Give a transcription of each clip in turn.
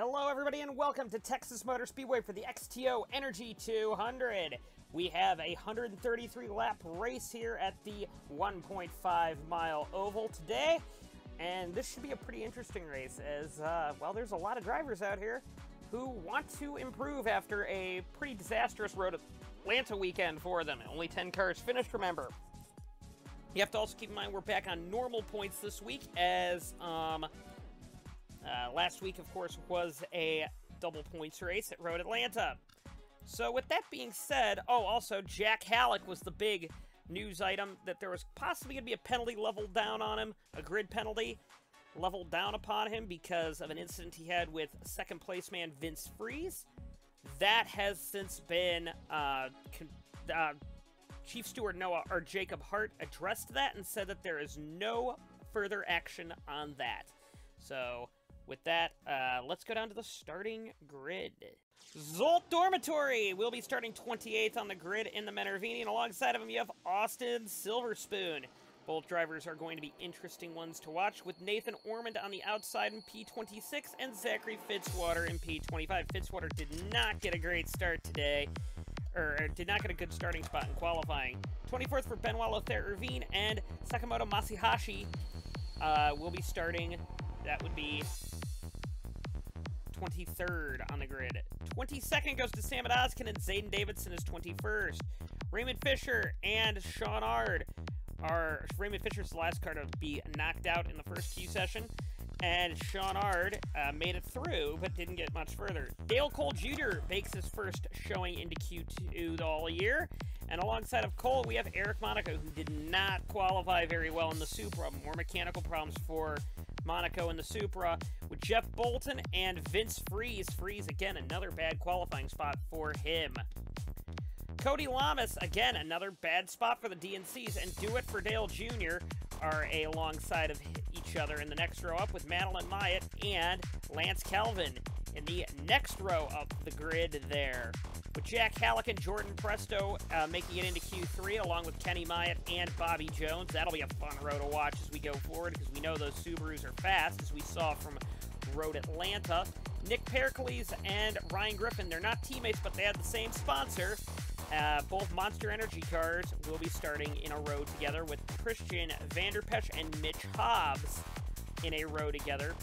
Hello everybody and welcome to Texas Motor Speedway for the XTO Energy 200. We have a 133 lap race here at the 1.5 mile oval today. And this should be a pretty interesting race as, well, there's a lot of drivers out here who want to improve after a pretty disastrous Road Atlanta weekend for them. Only 10 cars finished, remember. You have to also keep in mind we're back on normal points this week as, last week, of course, was a double points race at Road Atlanta. So with that being said, oh, also, Jack Halleck was the big news item that there was possibly going to be a penalty leveled down on him, a grid penalty leveled down upon him because of an incident he had with second place man Vince Freeze. That has since been, Chief Steward Jacob Hart addressed that and said that there is no further action on that. So with that, let's go down to the starting grid. Zolt Dormitory will be starting 28th on the grid in the Menervini, and alongside of him you have Austin Silverspoon. Both drivers are going to be interesting ones to watch, with Nathan Ormond on the outside in P26 and Zachary Fitzwater in P25. Fitzwater did not get a great start today, or did not get a good starting spot in qualifying. 24th for Benoit Lothaire-Irvine, and Sakamoto Masahashi will be starting, that would be 23rd on the grid. 22nd goes to Sam Odoskin, and Zayden Davidson is 21st. Raymond Fisher and Sean Ard are... Raymond Fisher's the last car to be knocked out in the first Q session, and Sean Ard made it through, but didn't get much further. Dale Cole Jr. makes his first showing into Q2 all year, and alongside of Cole, we have Eric Monaco, who did not qualify very well in the Supra. More mechanical problems for Monaco in the Supra, with Jeff Bolton and Vince Freeze. Freeze, again, another bad qualifying spot for him. Cody Lamas, again, another bad spot for the DNCs, and Do It for Dale Jr. are alongside of each other in the next row up, with Madeline Myatt and Lance Calvin in the next row up the grid there. With Jack Halleck and Jordan Presto making it into Q3, along with Kenny Myatt and Bobby Jones. That'll be a fun row to watch as we go forward, because we know those Subarus are fast, as we saw from Road Atlanta. Nick Pericles and Ryan Griffin, they're not teammates, but they have the same sponsor. Both Monster Energy cars will be starting in a row together, with Christian Vanderpesch and Mitch Hobbs in a row together.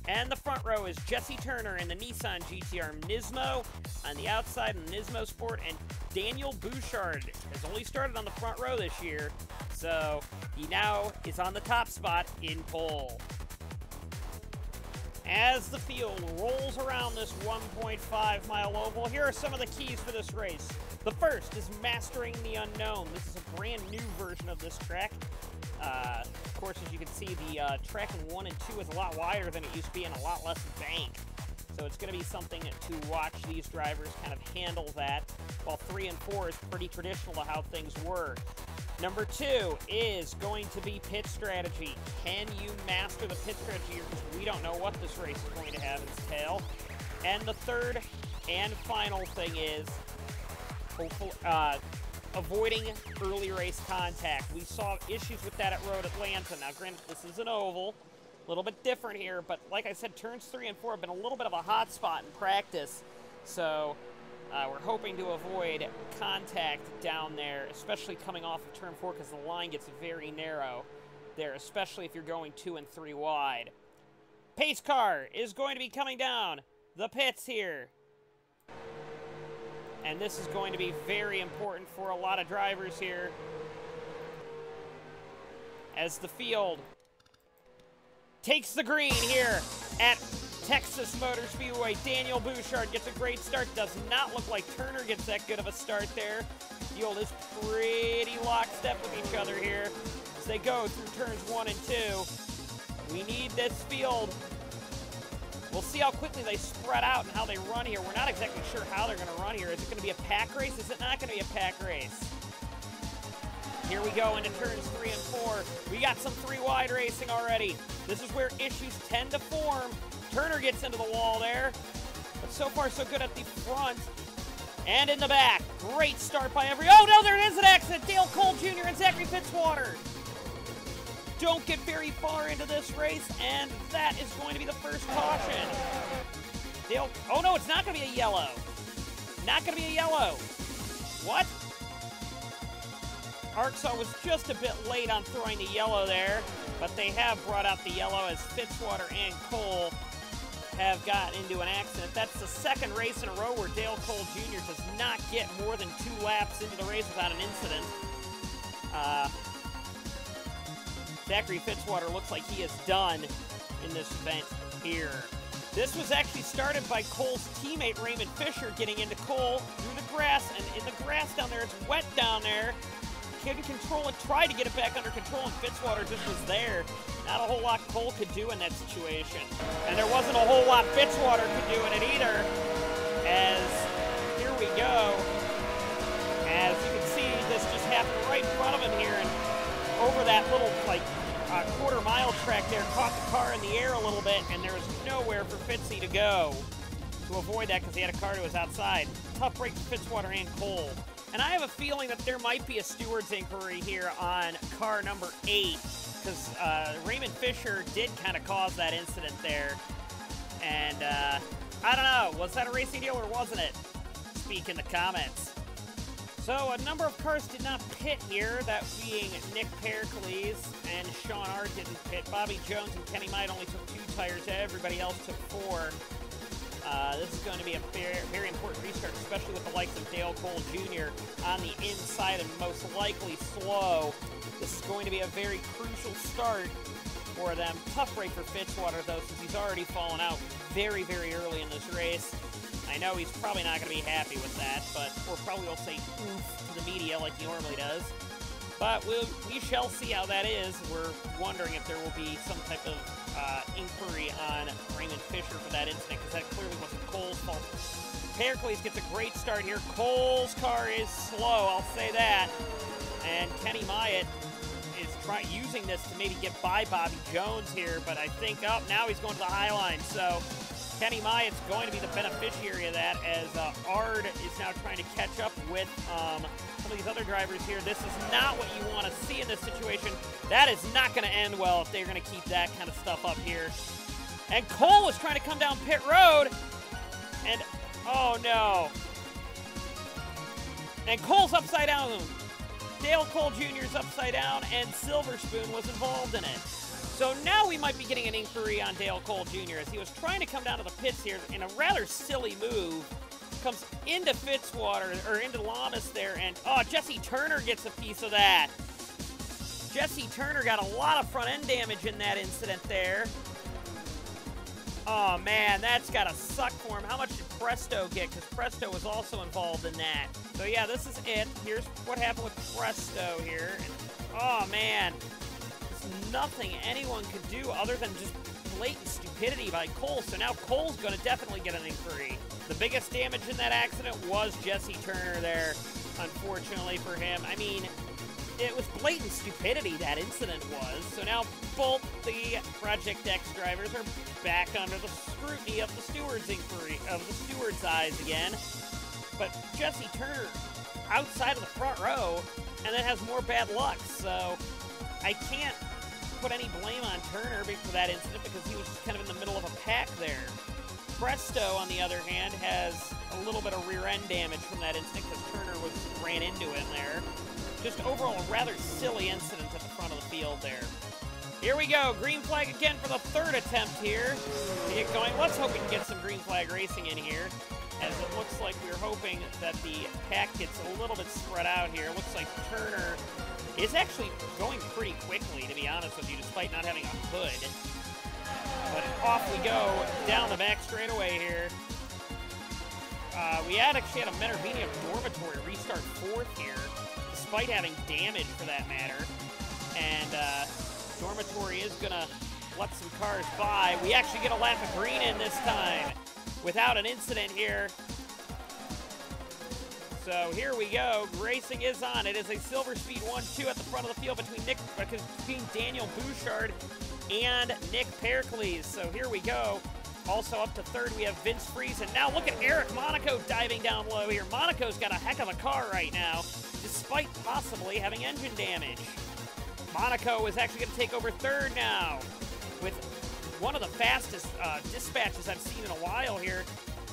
And the front row is Jesse Turner in the Nissan GTR Nismo on the outside in the Nismo Sport, and Daniel Bouchard has only started on the front row this year, so he now is on the top spot in pole. As the field rolls around this 1.5 mile oval, here are some of the keys for this race. The first is Mastering the Unknown. This is a brand new version of this track. Of course, as you can see, the track in 1 and 2 is a lot wider than it used to be and a lot less bank. So it's going to be something to watch these drivers kind of handle that, while 3 and 4 is pretty traditional to how things were. Number 2 is going to be pit strategy. Can you master the pit strategy? Because we don't know what this race is going to have entail. And the third and final thing is hopefully, avoiding early race contact. We saw issues with that at Road Atlanta. Now, granted, this is an oval, a little bit different here, but like I said, turns 3 and 4 have been a little bit of a hot spot in practice, so we're hoping to avoid contact down there, especially coming off of turn 4, because the line gets very narrow there, especially if you're going 2 and 3 wide. Pace car is going to be coming down the pits here. And this is going to be very important for a lot of drivers here, as the field takes the green here at Texas Motor Speedway. Daniel Bouchard gets a great start. Does not look like Turner gets that good of a start there. The field is pretty lockstep with each other here as they go through turns 1 and 2. We need this field. We'll see how quickly they spread out and how they run here. We're not exactly sure how they're going to run here. Is it going to be a pack race? Is it not going to be a pack race? Here we go into turns 3 and 4. We got some 3-wide racing already. This is where issues tend to form. Turner gets into the wall there. But so far, so good at the front. And in the back. Great start by every... Oh, no, there is an accident. Dale Cole Jr. and Zachary Fitzwater don't get very far into this race, and that is going to be the first caution. Dale, oh no, it's not going to be a yellow. Not going to be a yellow. What? ARCSOA was just a bit late on throwing the yellow there, but they have brought out the yellow as Fitzwater and Cole have gotten into an accident. That's the second race in a row where Dale Cole Jr. does not get more than 2 laps into the race without an incident. Zachary Fitzwater looks like he is done in this event here. This was actually started by Cole's teammate Raymond Fisher getting into Cole through the grass, and in the grass down there, it's wet down there. Couldn't control it, tried to get it back under control, and Fitzwater just was there. Not a whole lot Cole could do in that situation. And there wasn't a whole lot Fitzwater could do in it either, as here we go. As you can see, this just happened right in front of him here, and over that little, like, quarter-mile track there, caught the car in the air a little bit, and there was nowhere for Fitzy to go to avoid that because he had a car to his outside. Tough break for Fitzwater and Cole. And I have a feeling that there might be a steward's inquiry here on car number 8, because Raymond Fisher did kind of cause that incident there. And I don't know, was that a racing deal or wasn't it? Speak in the comments. So a number of cars did not pit here, that being Nick Pericles and Sean Ard didn't pit. Bobby Jones and Kenny Might only took 2 tires, everybody else took 4. This is going to be a very important restart, especially with the likes of Dale Cole Jr. on the inside and most likely slow. This is going to be a very crucial start for them. Tough break for Fitzwater, though, since he's already fallen out very, very early in this race. I know he's probably not going to be happy with that, but or probably will say oof to the media like he normally does. But we shall see how that is. We're wondering if there will be some type of inquiry on Raymond Fisher for that incident, because that clearly wasn't Cole's fault. Pericles gets a great start here. Cole's car is slow, I'll say that. And Kenny Myatt is using this to maybe get by Bobby Jones here, but I think, oh, now he's going to the high line. So Kenny Myatt's going to be the beneficiary of that, as Ard is now trying to catch up with some of these other drivers here. This is not what you want to see in this situation. That is not going to end well if they're going to keep that kind of stuff up here. And Cole was trying to come down pit road, and oh no. And Cole's upside down. Dale Cole Jr. is upside down, and Silver Spoon was involved in it. So now we might be getting an inquiry on Dale Cole Jr. as he was trying to come down to the pits here in a rather silly move. Comes into Fitzwater, or into Lamas there, and oh, Jesse Turner gets a piece of that. Jesse Turner got a lot of front end damage in that incident there. Oh man, that's gotta suck for him. How much did Presto get? Because Presto was also involved in that. So yeah, this is it. Here's what happened with Presto here. And, oh man, there's nothing anyone could do other than just blatant stupidity by Cole. So now Cole's gonna definitely get an inquiry. The biggest damage in that accident was Jesse Turner there, unfortunately for him. I mean, it was blatant stupidity, that incident was. So now both the Project X drivers are back under the scrutiny of the steward's inquiry, of the steward's eyes again. But Jesse Turner outside of the front row, and then has more bad luck. So I can't put any blame on Turner for that incident, because he was just kind of in the middle of a pack there. Presto, on the other hand, has a little bit of rear-end damage from that incident because Turner ran into him there. Just overall a rather silly incident at the front of the field there. Here we go, green flag again for the 3rd attempt here to get going. Let's hope we can get some green flag racing in here, as it looks like we're hoping that the pack gets a little bit spread out here. It looks like Turner is actually going pretty quickly, to be honest with you, despite not having a hood. But off we go, down the back straightaway here. We actually had a Menervinium Dormitory restart 4th here, despite having damage for that matter. And Dormitory is going to let some cars by. We actually get a lap of green in this time without an incident here. So here we go. Racing is on. It is a Silver Speed 1-2 at the front of the field between Daniel Bouchard and Nick Pericles. So here we go. Also up to 3rd, we have Vince Freeze. And now look at Eric Monaco diving down low here. Monaco's got a heck of a car right now, despite possibly having engine damage. Monaco is actually going to take over 3rd now, with one of the fastest dispatches I've seen in a while here.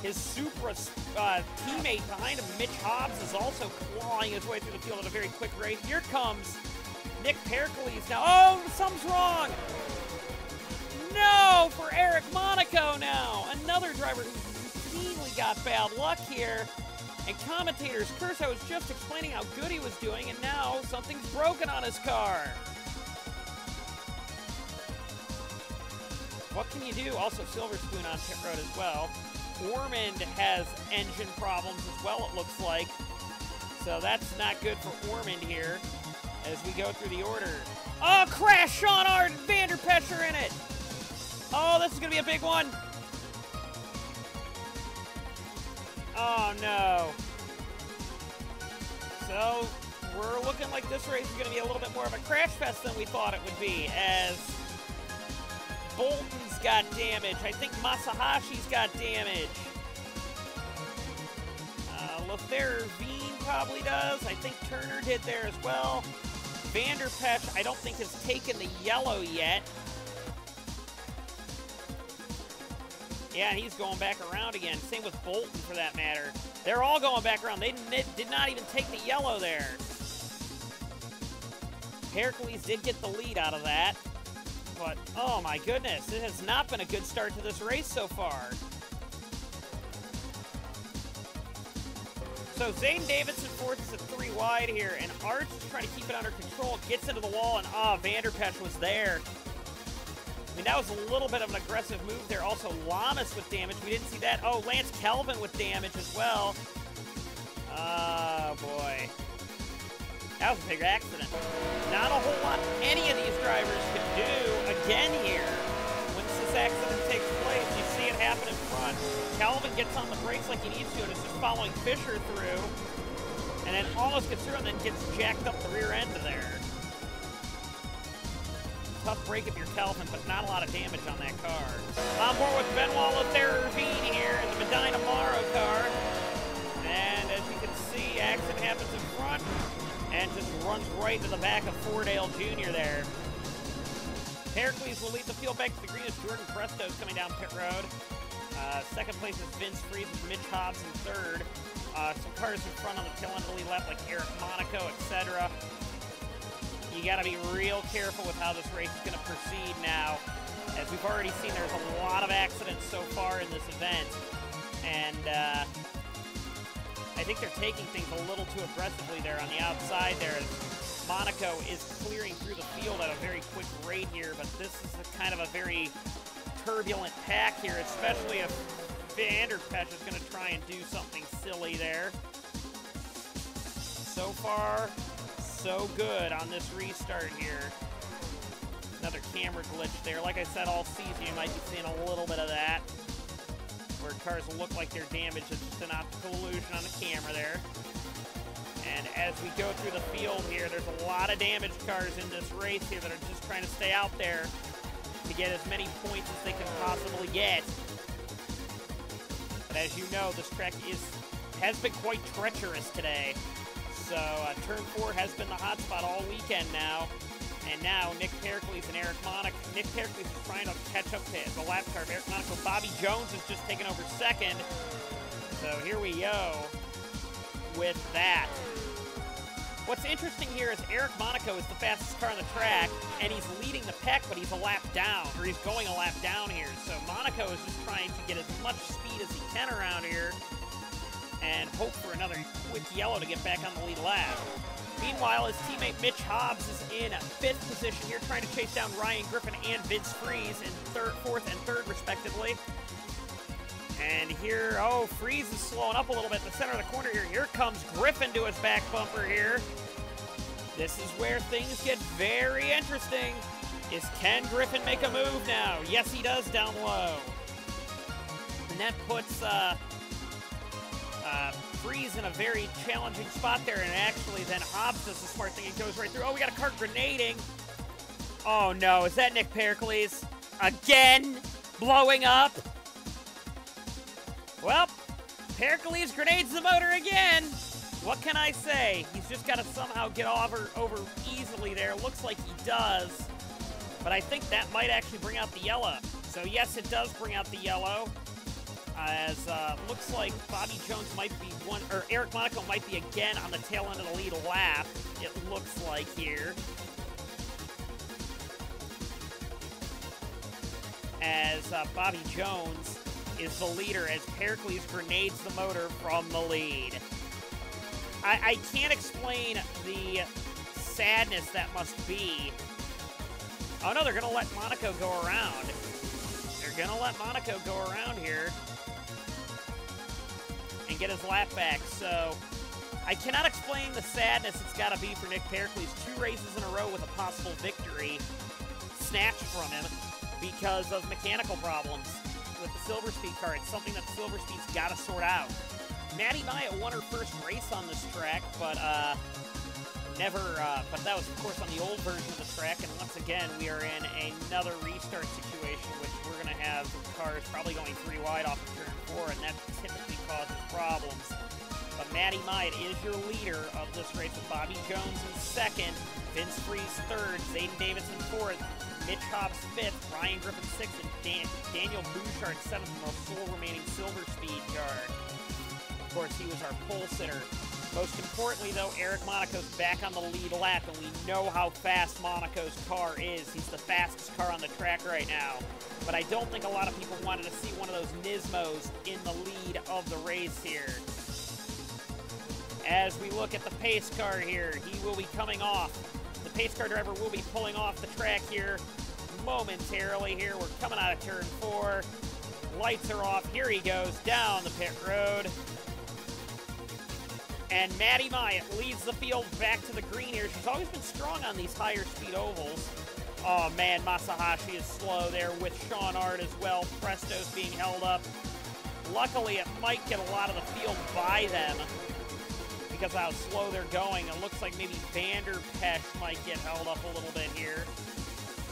His Supra teammate behind him, Mitch Hobbs, is also clawing his way through the field at a very quick rate. Here comes Nick Pericles now. Oh, something's wrong. No, for Eric Monaco now. Another driver who routinely got bad luck here. And commentators curse. I was just explaining how good he was doing, and now something's broken on his car. What can you do? Also, Silver Spoon on pit road as well. Ormond has engine problems as well, it looks like. So that's not good for Ormond here as we go through the order. Oh, crash! Sean Ard and Vanderpescher in it! Oh, this is going to be a big one. Oh, no. So, we're looking like this race is going to be a little bit more of a crash fest than we thought it would be, as Bolton's got damage. I think Masahashi's got damage. Lefebvre probably does. I think Turner did there as well. Vanderpescher, I don't think has taken the yellow yet. Yeah, he's going back around again. Same with Bolton, for that matter. They're all going back around. They did not even take the yellow there. Pericles did get the lead out of that. But, oh my goodness, it has not been a good start to this race so far. So Zane Davidson forces it 3 wide here, and Arch is trying to keep it under control. Gets into the wall, and Vanderpescher was there. I mean, that was a little bit of an aggressive move there. Also, Lamas with damage. We didn't see that. Oh, Lance Kelvin with damage as well. Oh, boy. That was a big accident. Not a whole lot any of these drivers could do again here. Once this accident takes place, you see it happen in front. Kelvin gets on the brakes like he needs to, and is just following Fisher through. And then almost gets through, and then gets jacked up the rear end of there. Tough break if you're Kelvin, but not a lot of damage on that car. On board with Benoit Lefebvre here in the Medina Maro car. And as you can see, accident happens in front and just runs right into the back of Fordale Jr. there. Pericles will lead the field back to the green as Jordan Presto is coming down pit road. Second place is Vince Freeze with Mitch Hobbs in third. Some cars in front on the tail end of the lead lap like Eric Monaco, etc. You got to be real careful with how this race is going to proceed now. As we've already seen, there's a lot of accidents so far in this event. And I think they're taking things a little too aggressively there on the outside there. As Monaco is clearing through the field at a very quick rate here, but this is a kind of a very turbulent pack here, especially if Vanderpescher is going to try and do something silly there. So far, so good on this restart here. Another camera glitch there. Like I said, all season you might be seeing a little bit of that, where cars will look like they're damaged. It's just an optical illusion on the camera there. And as we go through the field here, there's a lot of damaged cars in this race here that are just trying to stay out there to get as many points as they can possibly get. But as you know, this track has been quite treacherous today. So turn 4 has been the hot spot all weekend now. And now Nick Pericles and Eric Monaco. Nick Pericles is trying to catch up to the lap car of Eric Monaco. Bobby Jones has just taken over second. So here we go with that. What's interesting here is Eric Monaco is the fastest car on the track, and he's leading the pack, but he's a lap down, or he's going a lap down here. So Monaco is just trying to get as much speed as he can around here and hope for another quick yellow to get back on the lead lap. Meanwhile, his teammate Mitch Hobbs is in 5th position here, trying to chase down Ryan Griffin and Vince Freeze in 4th and 3rd, respectively. And here, oh, Freeze is slowing up a little bit in the center of the corner here. Here comes Griffin to his back bumper here. This is where things get very interesting. Can Griffin make a move now? Yes, he does down low. And that puts Freeze in a very challenging spot there, and actually then Hobbs does the smart thing. He goes right through. Oh, we got a car grenading. Oh, no. Is that Nick Pericles? Again? Blowing up? Well, Pericles grenades the motor again. What can I say? He's just got to somehow get over easily there. Looks like he does. But I think that might actually bring out the yellow. So yes, it does bring out the yellow, as looks like Bobby Jones might be or Eric Monaco might be again on the tail end of the lead lap, it looks like here. As Bobby Jones is the leader as Pericles grenades the motor from the lead. I can't explain the sadness that must be. Oh no, they're going to let Monaco go around. They're going to let Monaco go around here and get his lap back. So I cannot explain the sadness it's got to be for Nick Pericles. 2 races in a row with a possible victory snatched from him because of mechanical problems with the Silver Speed car. It's something that Silver Speed's got to sort out. Maddie Myatt won her first race on this track, but but that was, of course, on the old version of the track, and once again, we are in another restart situation, which we're going to have cars probably going 3 wide off of turn 4, and that typically causes problems. But Maddie Myatt is your leader of this race with Bobby Jones in second, Vince Freeze third, Zayden Davidson fourth, Mitch Hobbs fifth, Ryan Griffin sixth, and Daniel Bouchard seventh, the sole remaining Silver Speed car. Of course, he was our pole sitter. Most importantly, though, Eric Monaco's back on the lead lap, and we know how fast Monaco's car is. He's the fastest car on the track right now. But I don't think a lot of people wanted to see one of those Nismos in the lead of the race here. As we look at the pace car here, he will be coming off. The pace car driver will be pulling off the track here momentarily here. We're coming out of turn 4. Lights are off. Here he goes down the pit road. And Maddie Myatt leads the field back to the green here. She's always been strong on these higher speed ovals. Oh man, Masahashi is slow there with Sean Ard as well. Presto's being held up. Luckily, it might get a lot of the field by them because of how slow they're going. It looks like maybe Vander Pesch might get held up a little bit here.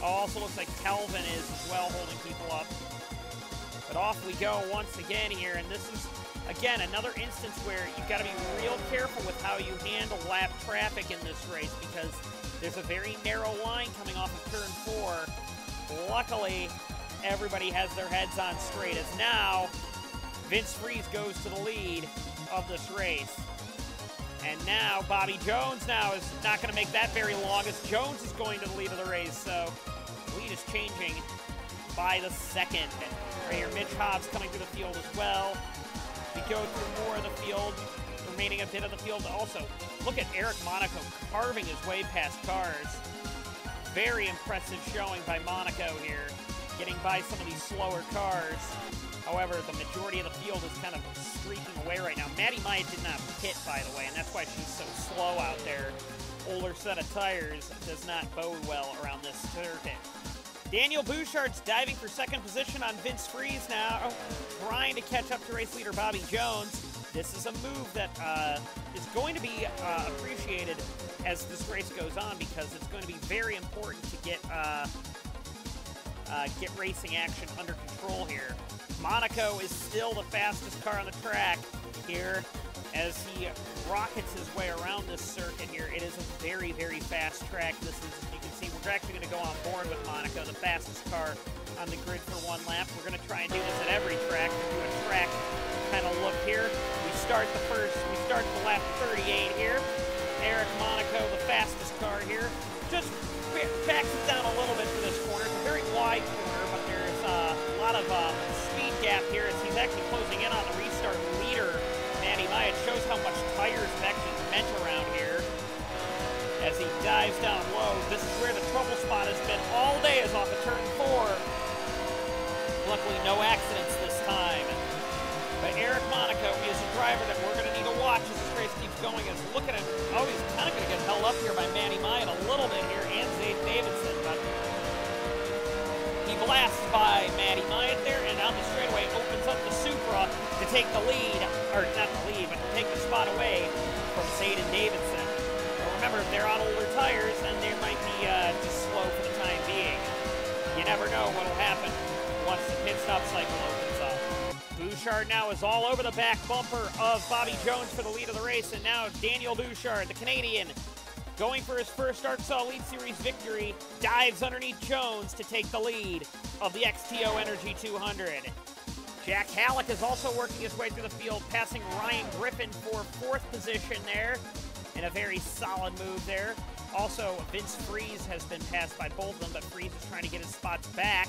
Also looks like Kelvin is as well holding people up. But off we go once again here, and this is, again, another instance where you've got to be real careful with how you handle lap traffic in this race because there's a very narrow line coming off of turn 4. Luckily, everybody has their heads on straight as now Vince Freeze goes to the lead of this race. And now Bobby Jones now is not going to make that very long as Jones is going to the lead of the race. So lead is changing by the second. Right here, Mitch Hobbs coming through the field as well. We go through more of the field, remaining a bit of the field. Also, look at Eric Monaco carving his way past cars. Very impressive showing by Monaco here, getting by some of these slower cars. However, the majority of the field is kind of streaking away right now. Maddie Myatt did not pit, by the way, and that's why she's so slow out there. Older set of tires does not bode well around this circuit. Daniel Bouchard's diving for second position on Vince Freeze now, trying to catch up to race leader Bobby Jones. This is a move that is going to be appreciated as this race goes on because it's going to be very important to get racing action under control here. Monaco is still the fastest car on the track here as he rockets his way around this circuit here. It is a very, very fast track. This is, as you can see, we're actually going to go on board with Monaco, the fastest car on the grid for one lap. We're going to try and do this at every track. We'll do a track kind of look here. We start the lap 38 here. Eric Monaco, the fastest car here, just backs it down a little bit for this corner. It's a very wide corner, but there's a lot of speed gap here as he's actually closing in on the restart leader. Maddie Myatt shows how much tires have actually meant around here as he dives down low. This is where the trouble spot has been all day, is off of turn 4. Luckily, no accidents this time. But Eric Monaco is a driver that we're going to need to watch as this race keeps going. As look at him, oh, he's kind of going to get held up here by Maddie Myatt a little bit here, and Zayden Davidson, but he blasts by Maddie Myatt there, and on the straightaway opens up the Supra to take the lead, or not the lead, but to take the spot away from Zayden Davidson. But remember, they're on older tires, and they might be just slow for the time being. You never know what will happen once the pit stop cycle opens up. Bouchard now is all over the back bumper of Bobby Jones for the lead of the race, and now Daniel Bouchard, the Canadian, going for his first ARCSOA Elite Series victory, dives underneath Jones to take the lead of the XTO Energy 200. Jack Halleck is also working his way through the field, passing Ryan Griffin for 4th position there, in a very solid move there. Also, Vince Freeze has been passed by both of them, but Freeze is trying to get his spots back.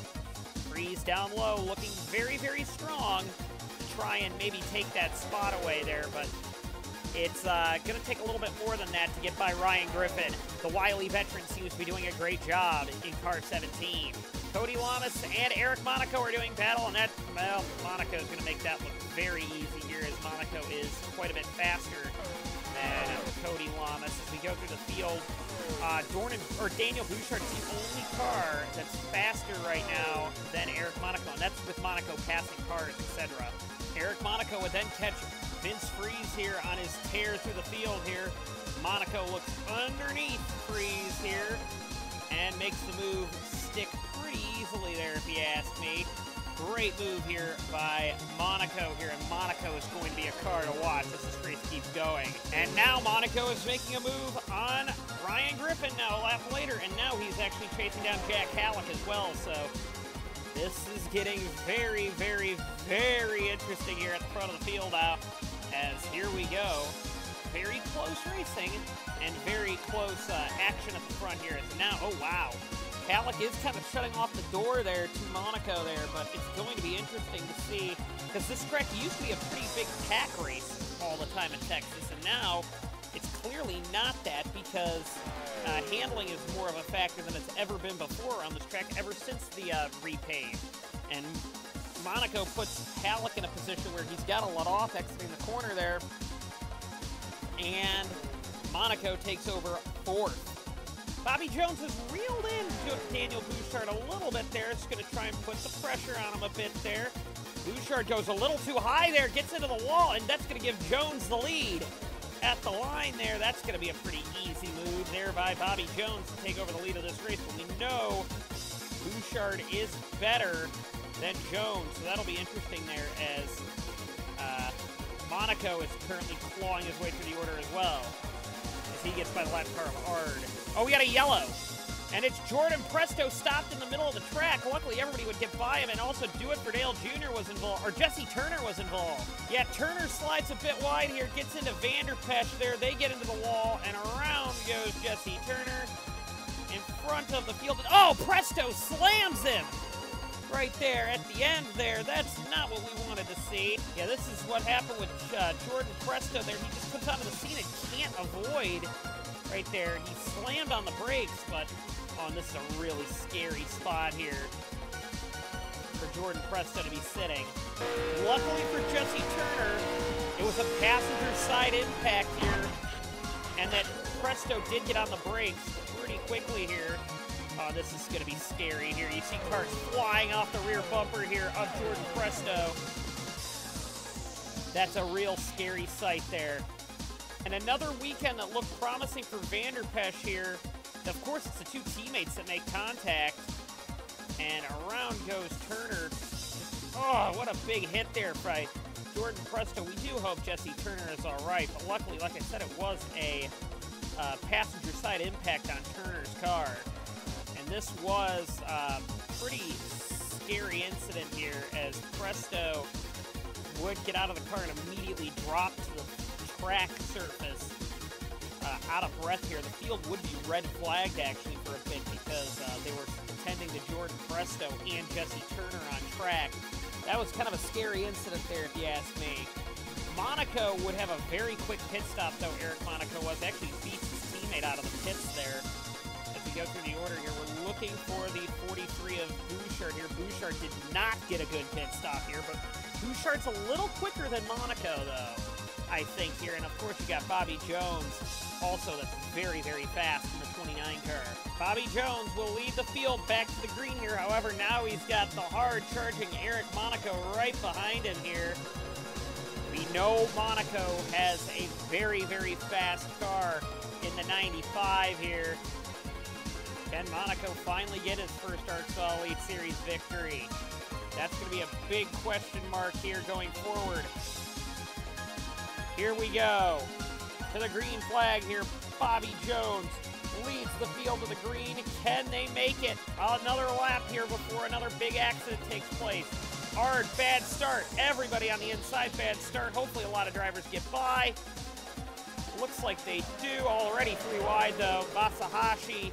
Freeze down low, looking very, very strong to try and maybe take that spot away there, but it's going to take a little bit more than that to get by Ryan Griffin. The wily veteran seems to be doing a great job in car 17. Cody Lamas and Eric Monaco are doing battle, and that, well, Monaco is going to make that look very easy here, as Monaco is quite a bit faster than Cody Lamas. As we go through the field, Daniel Bouchard is the only car that's faster right now than Eric Monaco, and that's with Monaco passing cars, etc. Eric Monaco would then catch Vince Freeze here on his tear through the field here. Monaco looks underneath Freeze here and makes the move stick pretty easily there, if you ask me. Great move here by Monaco here, and Monaco is going to be a car to watch as this race keeps going. And now Monaco is making a move on Ryan Griffin now a lap later, and now he's actually chasing down Jack Halleck as well, so this is getting very, very, very interesting here at the front of the field now, as here we go. Very close racing and very close action at the front here. So now, oh wow, Halleck is kind of shutting off the door there to Monaco there, but it's going to be interesting to see, because this track used to be a pretty big pack race all the time in Texas, and now it's clearly not that, because handling is more of a factor than it's ever been before on this track ever since the repave. And Monaco puts Halleck in a position where he's got to let off exiting the corner there, and Monaco takes over 4th. Bobby Jones has reeled in Daniel Bouchard a little bit there. It's going to try and put the pressure on him a bit there. Bouchard goes a little too high there, gets into the wall, and that's going to give Jones the lead at the line there. That's going to be a pretty easy move there by Bobby Jones to take over the lead of this race. But we know Bouchard is better than Jones, so that'll be interesting there, as Monaco is currently clawing his way through the order as well, as he gets by the lap car of Ard. Oh, we got a yellow, and it's Jordan Presto stopped in the middle of the track. Luckily, everybody would get by him, and also Do It For Dale Jr. was involved, or Jesse Turner was involved. Yeah, Turner slides a bit wide here, gets into Vanderpesch there. They get into the wall, and around goes Jesse Turner in front of the field. Oh, Presto slams him right there at the end there. That's not what we wanted to see. Yeah, this is what happened with Jordan Presto there. He just comes onto the scene and can't avoid right there. He slammed on the brakes, but oh, and this is a really scary spot here for Jordan Presto to be sitting. Luckily for Jesse Turner, it was a passenger side impact here, and that Presto did get on the brakes pretty quickly here. Oh, this is going to be scary here. You see cars flying off the rear bumper here of Jordan Presto. That's a real scary sight there. And another weekend that looked promising for Vanderpesch here. Of course, it's the two teammates that make contact. And around goes Turner. Oh, what a big hit there by Jordan Presto. We do hope Jesse Turner is all right. But luckily, like I said, it was a passenger side impact on Turner's car. And this was a pretty scary incident here, as Presto would get out of the car and immediately drop to the track surface, out of breath here. The field would be red flagged actually for a bit, because they were attending to Jordan Presto and Jesse Turner on track. That was kind of a scary incident there, if you ask me. Monaco would have a very quick pit stop, though. Eric Monaco was actually beats his teammate out of the pits there. As we go through the order here, we're looking for the 43 of Bouchard here. Bouchard did not get a good pit stop here, but Bouchard's a little quicker than Monaco, though, I think, here. And, of course, you got Bobby Jones, also that's very, very fast in the 29 car. Bobby Jones will lead the field back to the green here. However, now he's got the hard-charging Eric Monaco right behind him here. We know Monaco has a very, very fast car in the 95 here. Can Monaco finally get his first ARCSOA Elite Series victory? That's going to be a big question mark here going forward. Here we go to the green flag here. Bobby Jones leads the field to the green. Can they make it? Another lap here before another big accident takes place. Ard, bad start. Everybody on the inside, bad start. Hopefully a lot of drivers get by. Looks like they do. Already 3 wide, though. Masahashi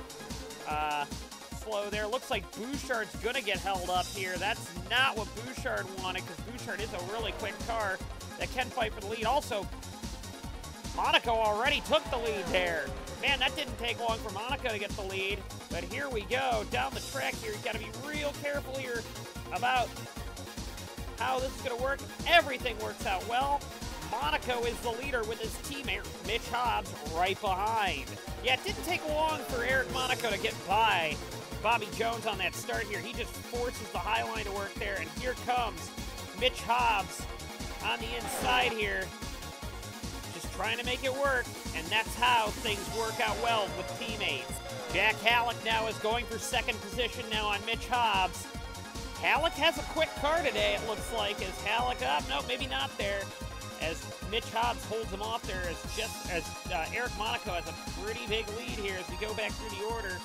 slow there. Looks like Bouchard's going to get held up here. That's not what Bouchard wanted, because Bouchard is a really quick car that can fight for the lead. Also, Monaco already took the lead there. Man, that didn't take long for Monaco to get the lead. But here we go. Down the track here. You've got to be real careful here about how this is going to work. Everything works out well. Monaco is the leader with his teammate, Mitch Hobbs, right behind. Yeah, it didn't take long for Eric Monaco to get by Bobby Jones on that start here. He just forces the high line to work there. And here comes Mitch Hobbs on the inside here, just trying to make it work. And that's how things work out well with teammates. Jack Halleck now is going for second position now on Mitch Hobbs. Halleck has a quick car today, it looks like. Is Halleck up? No, maybe not there. As Mitch Hobbs holds him off there, as Eric Monaco has a pretty big lead here as we go back through the order.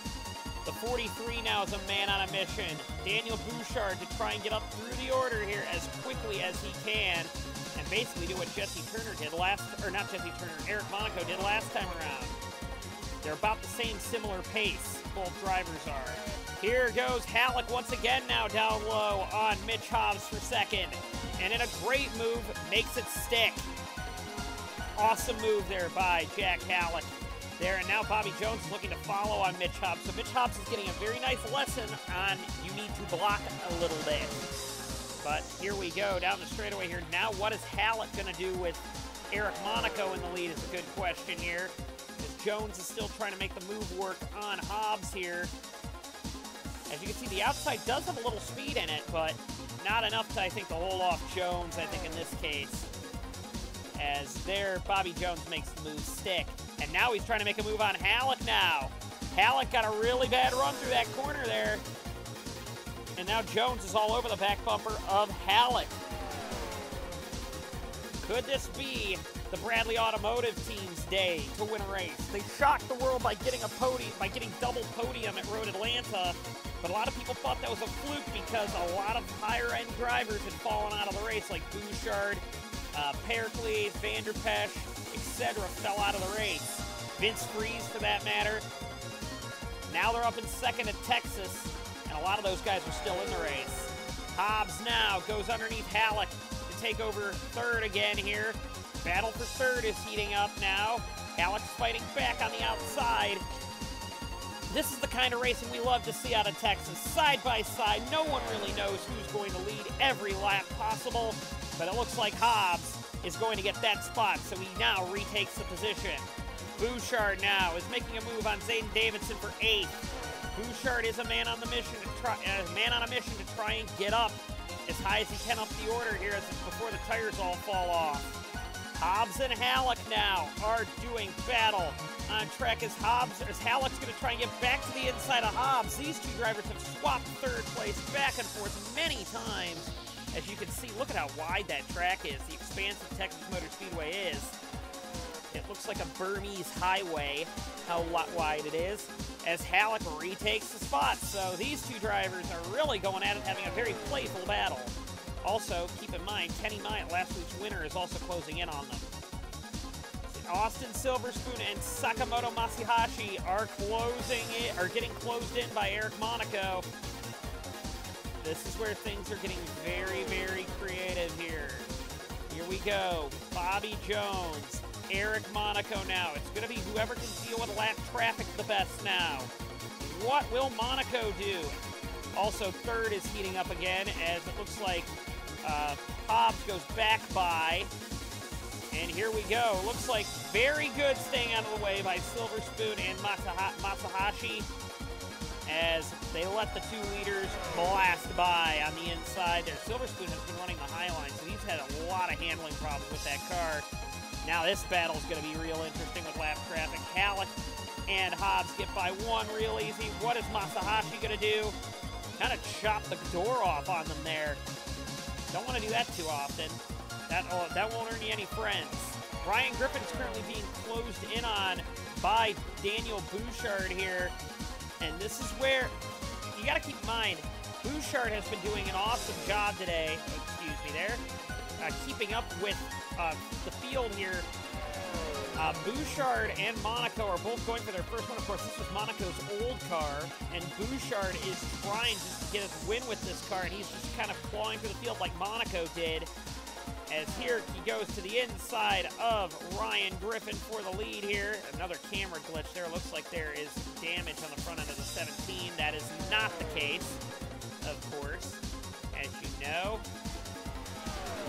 The 43 now is a man on a mission. Daniel Bouchard to try and get up through the order here as quickly as he can, and basically do what Jesse Turner did Eric Monaco did last time around. They're about the same similar pace, both drivers are. Here goes Halleck once again now down low on Mitch Hobbs for second. And in a great move, makes it stick. Awesome move there by Jack Halleck. There, and now Bobby Jones is looking to follow on Mitch Hobbs. So Mitch Hobbs is getting a very nice lesson on you need to block a little bit. But here we go, down the straightaway here. Now what is Halleck going to do with Eric Monaco in the lead is a good question here. As Jones is still trying to make the move work on Hobbs here. As you can see, the outside does have a little speed in it, but not enough to, I think, to hold off Jones, I think, in this case. As there, Bobby Jones makes the move stick. And now he's trying to make a move on Halleck now. Halleck got a really bad run through that corner there. And now Jones is all over the back bumper of Halleck. Could this be the Bradley Automotive team's day to win a race? They shocked the world by getting a podium, by getting double podium at Road Atlanta. But a lot of people thought that was a fluke because a lot of higher-end drivers had fallen out of the race, like Bouchard, Pericles, Vanderpesch, etc. fell out of the race. Vince Freeze, for that matter. Now they're up in second at Texas, and a lot of those guys are still in the race. Hobbs now goes underneath Halleck to take over third again here. Battle for third is heating up now. Halleck's fighting back on the outside. This is the kind of racing we love to see out of Texas. Side by side, no one really knows who's going to lead every lap possible, but it looks like Hobbs is going to get that spot, so he now retakes the position. Bouchard now is making a move on Zayden Davidson for 8th. Bouchard is a man on a mission to try and get up as high as he can up the order here before the tires all fall off. Hobbs and Halleck now are doing battle on track as Halleck's going to try and get back to the inside of Hobbs. These two drivers have swapped third place back and forth many times. As you can see, look at how wide that track is. The expansive Texas Motor Speedway is. It looks like a Burmese highway, how wide it is, as Halleck retakes the spot. So these two drivers are really going at it, having a very playful battle. Also, keep in mind, Kenny Myatt, last week's winner, is also closing in on them. Austin Silverspoon and Sakamoto Masahashi are getting closed in by Eric Monaco. This is where things are getting very, very creative here. Here we go. Bobby Jones, Eric Monaco now. It's going to be whoever can deal with lap traffic the best now. What will Monaco do? Also, third is heating up again, as it looks like Hobbs goes back by. And here we go. Looks like very good staying out of the way by Silverspoon and Masahashi, as they let the two leaders blast by on the inside there. Silverspoon has been running the high line, so he's had a lot of handling problems with that car. Now this battle is going to be real interesting with lap traffic. Halleck and Hobbs get by one real easy. What is Masahashi going to do? Kind of chop the door off on them there. Don't want to do that too often. That won't earn you any friends. Ryan Griffin's currently being closed in on by Daniel Bouchard here. And this is where you got to keep in mind, Bouchard has been doing an awesome job today. Excuse me there. Keeping up with the field here. Bouchard and Monaco are both going for their first one. Of course, this was Monaco's old car, and Bouchard is trying just to get his win with this car, and he's just kind of clawing through the field like Monaco did. As here he goes to the inside of Ryan Griffin for the lead here. Another camera glitch there. Looks like there is damage on the front end of the 17. That is not the case, of course, as you know.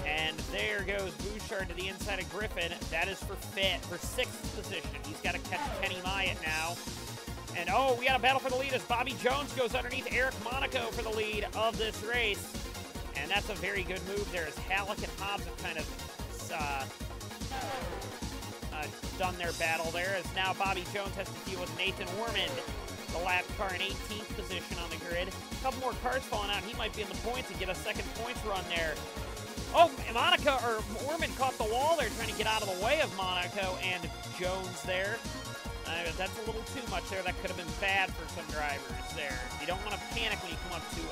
And there goes Bouchard to the inside of Griffin. That is for 6th position. He's got to catch Kenny Myatt now. And oh, we got a battle for the lead as Bobby Jones goes underneath Eric Monaco for the lead of this race. And that's a very good move there as Halleck and Hobbs have kind of done their battle there, as now Bobby Jones has to deal with Nathan Ormond, the lap car in 18th position on the grid. A couple more cars falling out. He might be in the points and get a second points run there. Oh, Ormond caught the wall there trying to get out of the way of Monaco and Jones there. That's a little too much there. That could have been bad for some drivers there. You don't want to panic when you come up to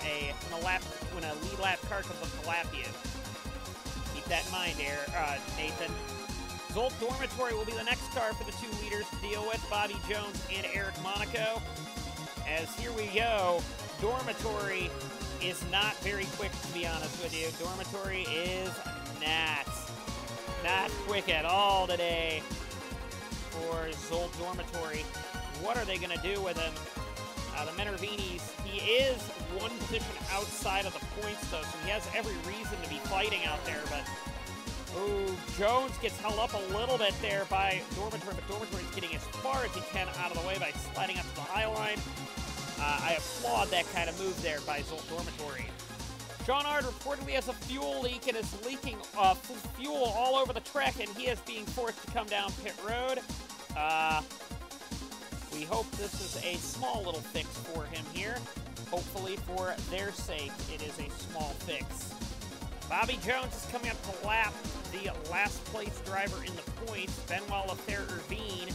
when a lead lap car comes up to lap you. Keep that in mind there, Nathan. Zolt Dormitory will be the next car for the 2 leaders to deal with, Bobby Jones and Eric Monaco. As here we go, Dormitory is not very quick, to be honest with you. Dormitory is not quick at all today for Zolt Dormitory. What are they going to do with him? The Menervinis, he is 1 position outside of the points, though, so he has every reason to be fighting out there, but oh, Jones gets held up a little bit there by Dormitory, but Dormitory's getting as far as he can out of the way by sliding up to the high line. I applaud that kind of move there by Zolt Dormitory. Sean Ard reportedly has a fuel leak and is leaking fuel all over the track, and he is being forced to come down pit road. We hope this is a small little fix for him here. Hopefully, for their sake, it is a small fix. Bobby Jones is coming up to lap the last place driver in the points, Benoit Laferre-Irvine.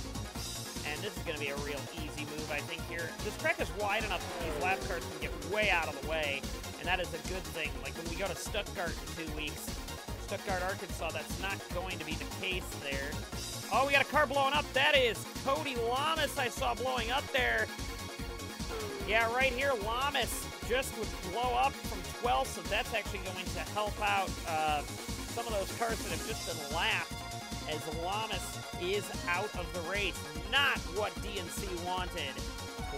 And this is going to be a real easy move, I think, here. This track is wide enough that these lap cars can get way out of the way, and that is a good thing. Like when we go to Stuttgart in 2 weeks, Stuttgart, Arkansas, that's not going to be the case there. Oh, we got a car blowing up. That is Cody Lamas I saw blowing up there. Yeah, right here, Lamas just would blow up from 12th, so that's actually going to help out some of those cars that have just been lapped, as Lamas is out of the race. Not what DNC wanted.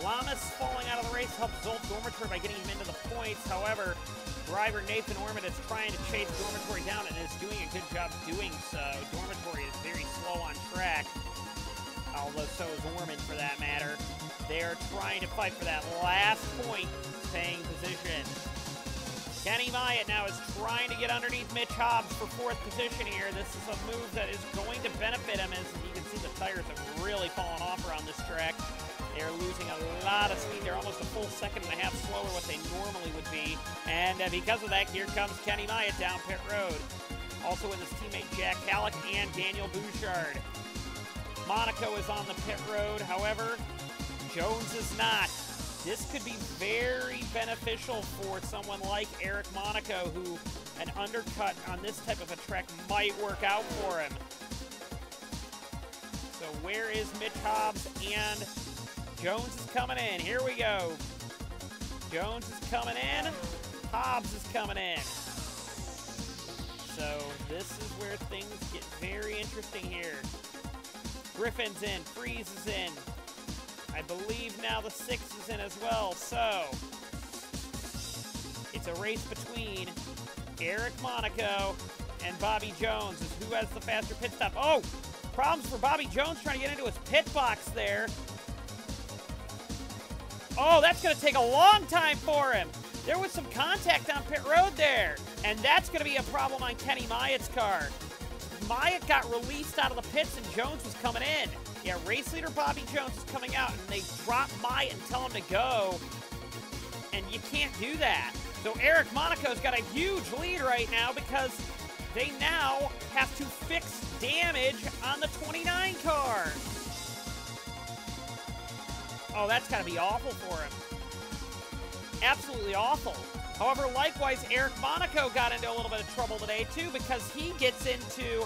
Lamas falling out of the race helped Zolt Dormitory by getting him into the points. However, driver Nathan Ormond is trying to chase Dormitory down and is doing a good job doing so. Dormitory is very slow on track, although so is Ormond for that matter. They're trying to fight for that last point paying position. Kenny Myatt now is trying to get underneath Mitch Hobbs for 4th position here. This is a move that is going to benefit him, as you can see the tires have really fallen off around this track. They're losing a lot of speed. They're almost a full 1.5 seconds slower what they normally would be. And because of that, here comes Kenny Myatt down pit road. Also with his teammate Jack Halleck and Daniel Bouchard. Monaco is on the pit road, however, Jones is not. This could be very beneficial for someone like Eric Monaco, who an undercut on this type of a track might work out for him. So where is Mitch Hobbs? And Jones is coming in. Here we go. Jones is coming in. Hobbs is coming in. So this is where things get very interesting here. Griffin's in. Freeze is in. I believe now the 6 is in as well. So it's a race between Eric Monaco and Bobby Jones as who has the faster pit stop. Oh, problems for Bobby Jones trying to get into his pit box there. Oh, that's going to take a long time for him. There was some contact on pit road there, and that's going to be a problem on Kenny Myatt's car. Myatt got released out of the pits and Jones was coming in. Yeah, race leader Bobby Jones is coming out, and they drop Myatt and tell him to go, and you can't do that. So Eric Monaco's got a huge lead right now because they now have to fix damage on the 29 car. Oh, that's got to be awful for him. Absolutely awful. However, likewise, Eric Monaco got into a little bit of trouble today, too, because he gets into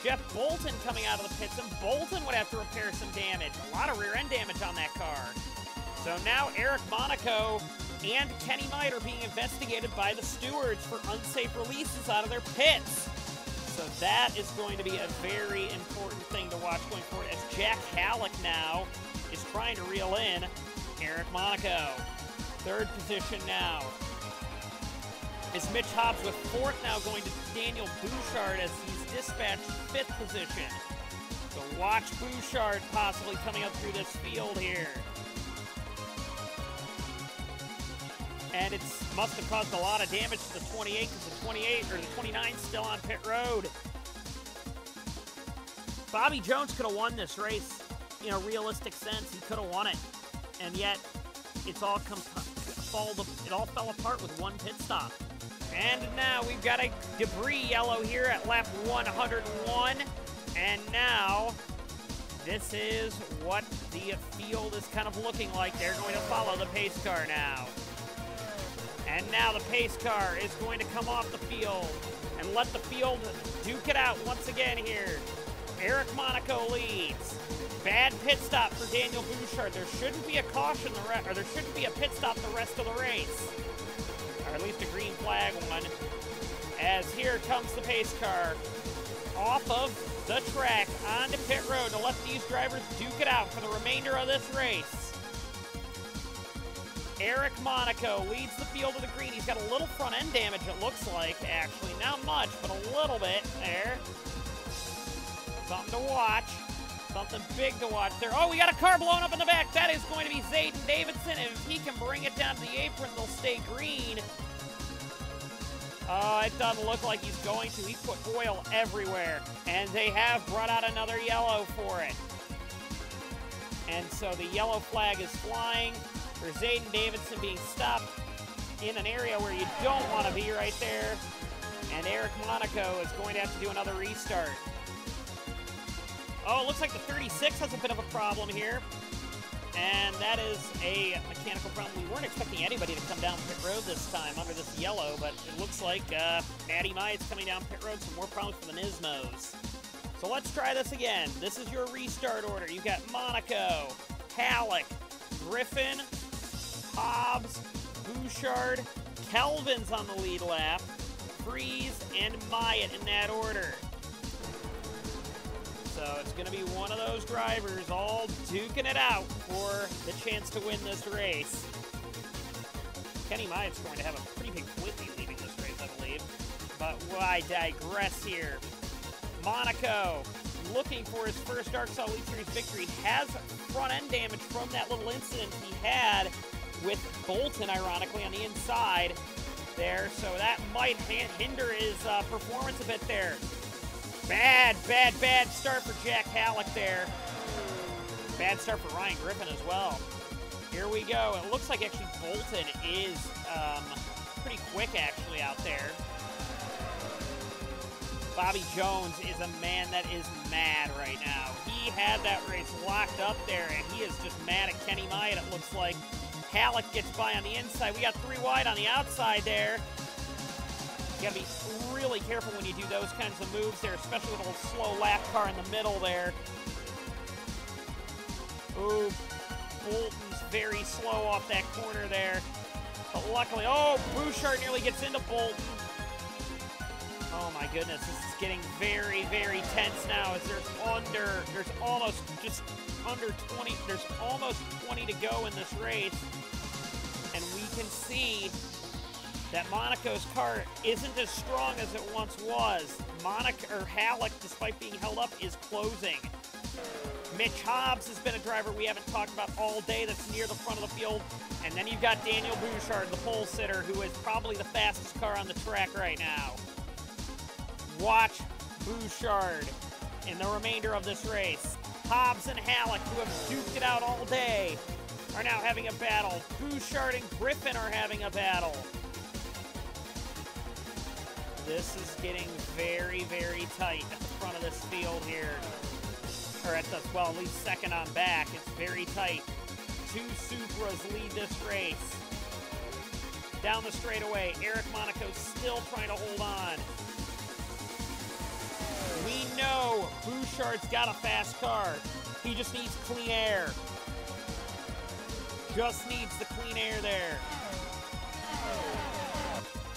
Jeff Bolton coming out of the pits, and Bolton would have to repair some damage. A lot of rear-end damage on that car. So now Eric Monaco and Kenny Might are being investigated by the stewards for unsafe releases out of their pits. So that is going to be a very important thing to watch going forward, as Jack Halleck now is trying to reel in Eric Monaco. Third position now is Mitch Hobbs with fourth, now going to Daniel Bouchard as he's dispatched fifth position. So watch Bouchard possibly coming up through this field here. And it must have caused a lot of damage to the 28 because the 28 or the 29 still on pit road. Bobby Jones could have won this race in a realistic sense. He could have won it, and yet it all fell apart with one pit stop. And now we've got a debris yellow here at lap 101, and now this is what the field is kind of looking like. They're going to follow the pace car now. And now the pace car is going to come off the field and let the field duke it out once again here. Eric Monaco leads. Bad pit stop for Daniel Bouchard. There shouldn't be a caution, or there shouldn't be a pit stop the rest of the race. Or at least a green flag one. As here comes the pace car off of the track onto pit road to let these drivers duke it out for the remainder of this race. Eric Monaco leads the field to the green. He's got a little front end damage, it looks like, actually. Not much, but a little bit there. Something to watch. Something big to watch there. Oh, we got a car blown up in the back. That is going to be Zayden Davidson. And if he can bring it down to the apron, they'll stay green. It doesn't look like he's going to. He put oil everywhere. And they have brought out another yellow for it. And so the yellow flag is flying for Zayden Davidson being stopped in an area where you don't want to be right there. And Eric Monaco is going to have to do another restart. Oh, it looks like the 36 has a bit of a problem here. And that is a mechanical problem. We weren't expecting anybody to come down pit road this time under this yellow, but it looks like Matty Mye's coming down pit road. Some more problems for the Nismos. So let's try this again. This is your restart order. You've got Monaco, Halleck, Griffin, Hobbs, Bouchard, Kelvin's on the lead lap, Freeze, and Myatt in that order. So it's going to be one of those drivers all duking it out for the chance to win this race. Kenny Myatt's going to have a pretty big point lead leaving this race, I believe. But I digress here. Monaco, looking for his first ARCSOA Elite Series victory, has front-end damage from that little incident he had with Bolton, ironically, on the inside there. So that might hinder his performance a bit there. Bad start for Jack Halleck there. Bad start for Ryan Griffin as well. Here we go. It looks like actually Bolton is pretty quick actually out there. Bobby Jones is a man that is mad right now. He had that race locked up there, and he is just mad at Kenny Myatt, it looks like. Halleck gets by on the inside. We got 3 wide on the outside there. You gotta be really careful when you do those kinds of moves there, especially with a little slow lap car in the middle there. Ooh, Bolton's very slow off that corner there. But luckily, oh, Bouchard nearly gets into Bolton. Oh my goodness, this is getting very, very tense now as there's almost 20 to go in this race. And we can see that Monaco's car isn't as strong as it once was. Halleck, despite being held up, is closing. Mitch Hobbs has been a driver we haven't talked about all day that's near the front of the field. And then you've got Daniel Bouchard, the pole sitter, who is probably the fastest car on the track right now. Watch Bouchard in the remainder of this race. Hobbs and Halleck, who have duked it out all day, are now having a battle. Bouchard and Griffin are having a battle. This is getting very, very tight at the front of this field here. Or at the, well, at least second on back. It's very tight. Two Supras lead this race. Down the straightaway, Eric Monaco still trying to hold on. We know Bouchard's got a fast car. He just needs clean air. Just needs the clean air there.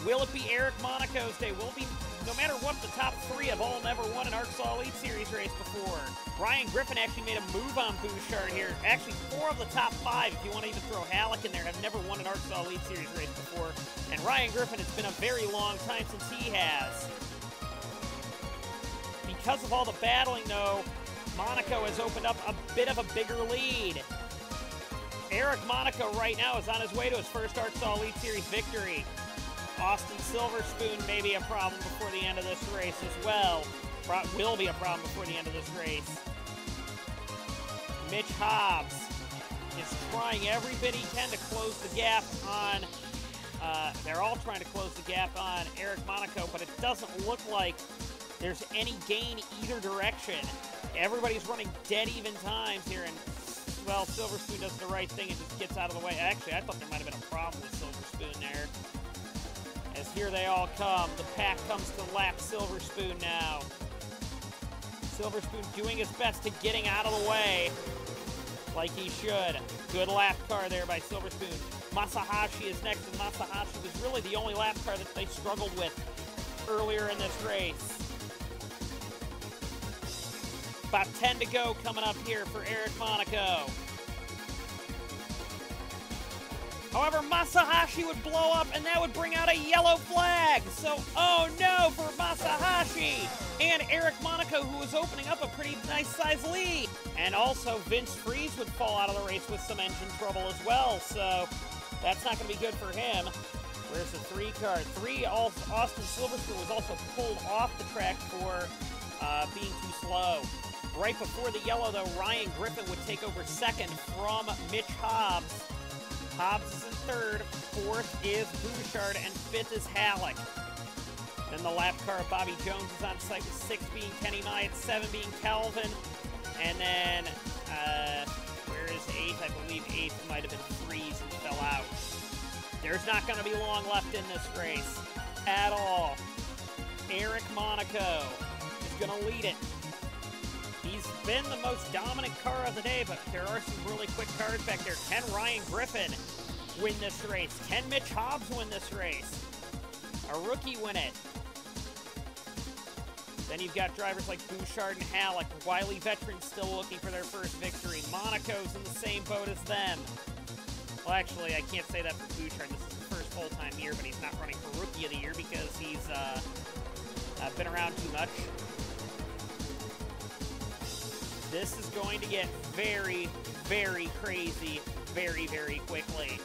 Will it be Eric Monaco's day? Will it be, no matter what, the top three have all never won an ARCSOA Elite Series race before. Ryan Griffin actually made a move on Bouchard here. Actually, 4 of the top 5, if you want to even throw Halleck in there, have never won an ARCSOA Elite Series race before. And Ryan Griffin, it's been a very long time since he has. Because of all the battling, though, Monaco has opened up a bit of a bigger lead. Eric Monaco right now is on his way to his first ARCSOA Elite Series victory. Austin Silverspoon may be a problem before the end of this race as well. Will be a problem before the end of this race. Mitch Hobbs is trying every bit he can to close the gap on, they're all trying to close the gap on Eric Monaco, but it doesn't look like there's any gain either direction. Everybody's running dead even times here, and, well, Silverspoon does the right thing and just gets out of the way. Actually, I thought there might have been a problem with Silverspoon there. As here they all come. The pack comes to lap Silverspoon now. Silverspoon doing his best to getting out of the way like he should. Good lap car there by Silverspoon. Masahashi is next, and Masahashi was really the only lap car that they struggled with earlier in this race. About 10 to go coming up here for Eric Monaco. However, Masahashi would blow up, and that would bring out a yellow flag. So, oh no for Masahashi and Eric Monaco, who was opening up a pretty nice size lead. And also, Vince Freeze would fall out of the race with some engine trouble as well. So, that's not going to be good for him. Where's the 3 car? Austin Silverspoon was also pulled off the track for being too slow. Right before the yellow, though, Ryan Griffin would take over second from Mitch Hobbs. Hobbs is in third, 4th is Bouchard, and 5th is Halleck. Then the lap car of Bobby Jones is on site, with 6 being Kenny Myatt, 7 being Calvin, and then, where is 8th? I believe 8th might have been Freeze and fell out. There's not going to be long left in this race at all. Eric Monaco is going to lead it. He's been the most dominant car of the day, but there are some really quick cars back there. Can Ryan Griffin win this race? Can Mitch Hobbs win this race? A rookie win it? Then you've got drivers like Bouchard and Halleck. Wiley veterans still looking for their first victory. Monaco's in the same boat as them. Well, actually, I can't say that for Bouchard. This is his first full-time year, but he's not running for Rookie of the Year because he's been around too much. This is going to get very, very crazy very, very quickly.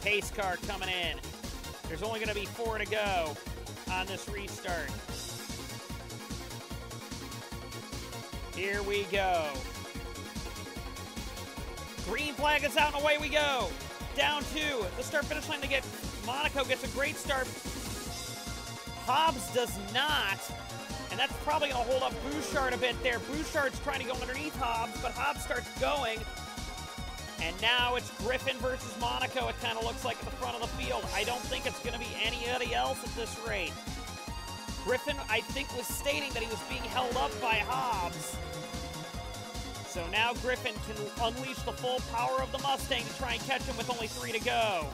Pace car coming in. There's only going to be 4 to go on this restart. Here we go. Green flag is out and away we go. Down 2. The start-finish line to get Monaco gets a great start. Hobbs does not. And that's probably going to hold up Bouchard a bit there. Bouchard's trying to go underneath Hobbs, but Hobbs starts going. And now it's Griffin versus Monaco, it kind of looks like at the front of the field. I don't think it's going to be anybody else at this rate. Griffin, I think, was stating that he was being held up by Hobbs. So now Griffin can unleash the full power of the Mustang to try and catch him with only 3 to go.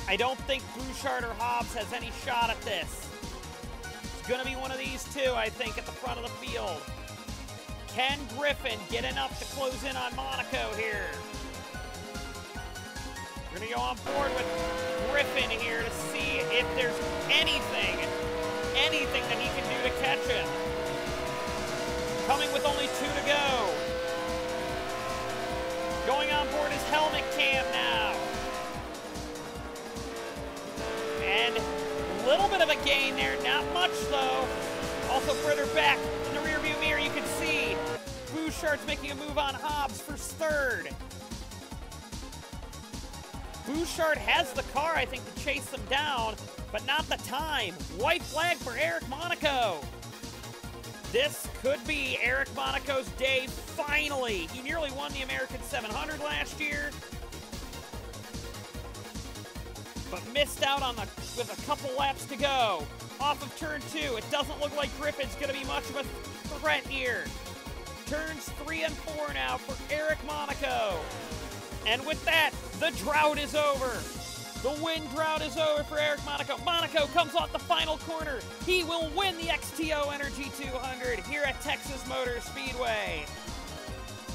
I don't think Bouchard or Hobbs has any shot at this. It's going to be one of these two, I think, at the front of the field. Can Griffin get enough to close in on Monaco here? We're going to go on board with Griffin here to see if there's anything that he can do to catch him. Coming with only 2 to go. Going on board is helmet cam now. And a little bit of a gain there, not much though. Also further back in the rearview mirror, you can see Bouchard's making a move on Hobbs for 3rd. Bouchard has the car, I think, to chase them down, but not the time. White flag for Eric Monaco. This Could be Eric Monaco's day, finally. He nearly won the American 700 last year, but missed out on with a couple laps to go. Off of turn 2, it doesn't look like Griffin's going to be much of a threat here. Turns 3 and 4 now for Eric Monaco. And with that, the drought is over. The wind drought is over for Eric Monaco. Monaco comes off the final corner. He will win the XTO Energy 200 here at Texas Motor Speedway.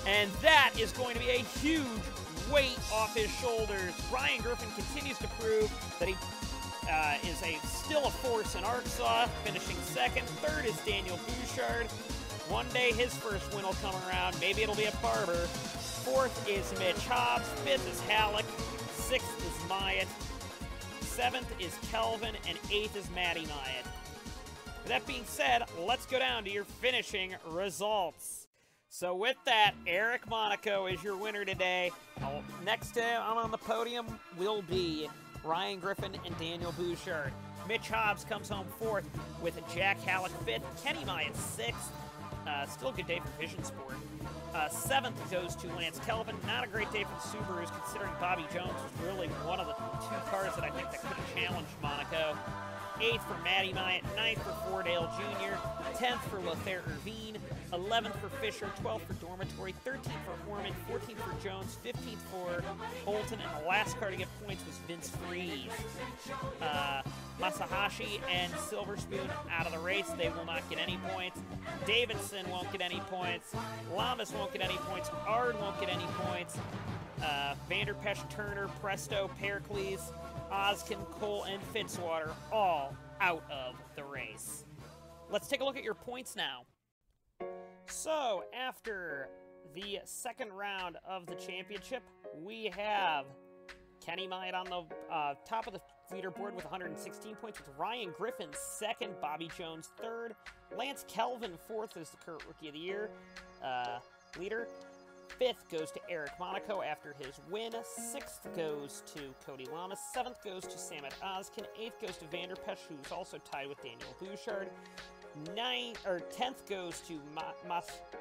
And that is going to be a huge weight off his shoulders. Ryan Griffin continues to prove that he is still a force in ARCSOA, finishing second. Third is Daniel Bouchard. One day his first win will come around. Maybe it'll be a Barber. Fourth is Mitch Hobbs. Fifth is Halleck. Sixth is Myatt. Seventh is Kelvin. And eighth is Matty Myatt. With that being said, let's go down to your finishing results. So with that, Eric Monaco is your winner today. Next to him on the podium will be Ryan Griffin and Daniel Bouchard. Mitch Hobbs comes home fourth with Jack Halleck fifth. Kenny Myatt sixth. Still a good day for Vision Sport. Seventh goes to Lance Kelvin. Not a great day for the Subarus, considering Bobby Jones was really one of the two cars that I think that could have challenged Monaco. Eighth for Matty Myatt. Ninth for Fordale Jr. 10th for Lothair Irvine. 11th for Fisher. 12th for Dormitory. 13th for Horman. 14th for Jones. 15th for Bolton. And the last car to get points was Vince Freeze. Masahashi and Silver Spoon out of the race. They will not get any points. Davidson won't get any points. Lamas won't get any points. Ard won't get any points. Vanderpesh, Turner, Presto, Pericles, Oskin, Cole, and Fitzwater all out of the race. Let's take a look at your points now. So, after the second round of the championship, we have Kenny Myatt on the top of the leaderboard with 116 points, with Ryan Griffin second, Bobby Jones third, Lance Kelvin fourth as the current Rookie of the Year leader. Fifth goes to Eric Monaco after his win. Sixth goes to Cody Lamas. Seventh goes to Samit Oskin. Eighth goes to Vanderpesh, who's also tied with Daniel Bouchard. 10th goes to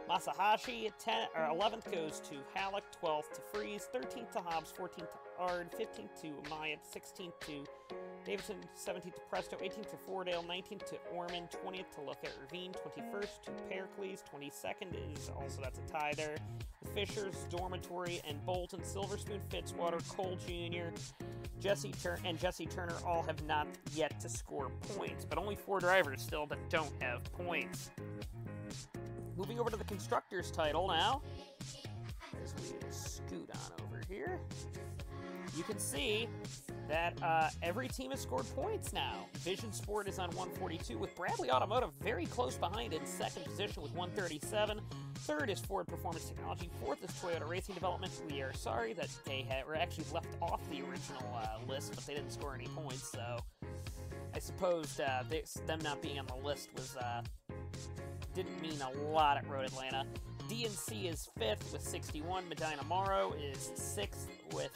Masahashi. 11th goes to Halleck. 12th to Freeze. 13th to Hobbs. 14th to Ard. 15th to Myatt. 16th to Davidson. 17th to Presto. 18th to Fordale. 19th to Orman. 20th to Lothair Irvine. 21st to Pericles. 22nd is also, that's a tie there. Fishers, Dormitory, and Bolton. Silver Spoon, Fitzwater, Cole Jr., Jesse Turner all have not yet to score points, but only 4 drivers still that don't have points. Moving over to the Constructors title now, as we scoot on over here, you can see that every team has scored points now. Vision Sport is on 142, with Bradley Automotive very close behind in second position with 137. Third is Ford Performance Technology. Fourth is Toyota Racing Development. We are sorry that they were actually left off the original list, but they didn't score any points, so I suppose them not being on the list was didn't mean a lot at Road Atlanta. DNC is fifth with 61. Medina Morrow is sixth with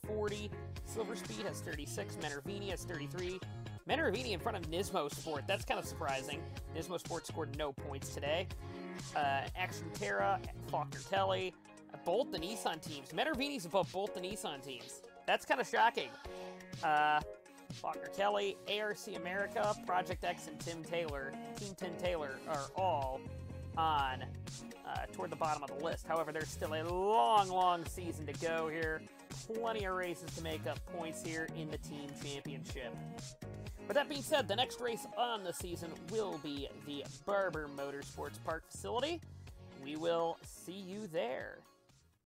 40. Silver Speed has 36. Menervini has 33. Menervini in front of Nismo Sport. That's kind of surprising. Nismo Sport scored no points today. Action Terra, Faulkner Kelly, both the Nissan teams. Menervini's above both the Nissan teams. That's kind of shocking. Faulkner Kelly, ARC America, Project X, and Team Tim Taylor are all on toward the bottom of the list. However, there's still a long, long season to go here. Plenty of races to make up points here in the team championship. With that being said, the next race on the season will be the Barber Motorsports Park facility. We will see you there.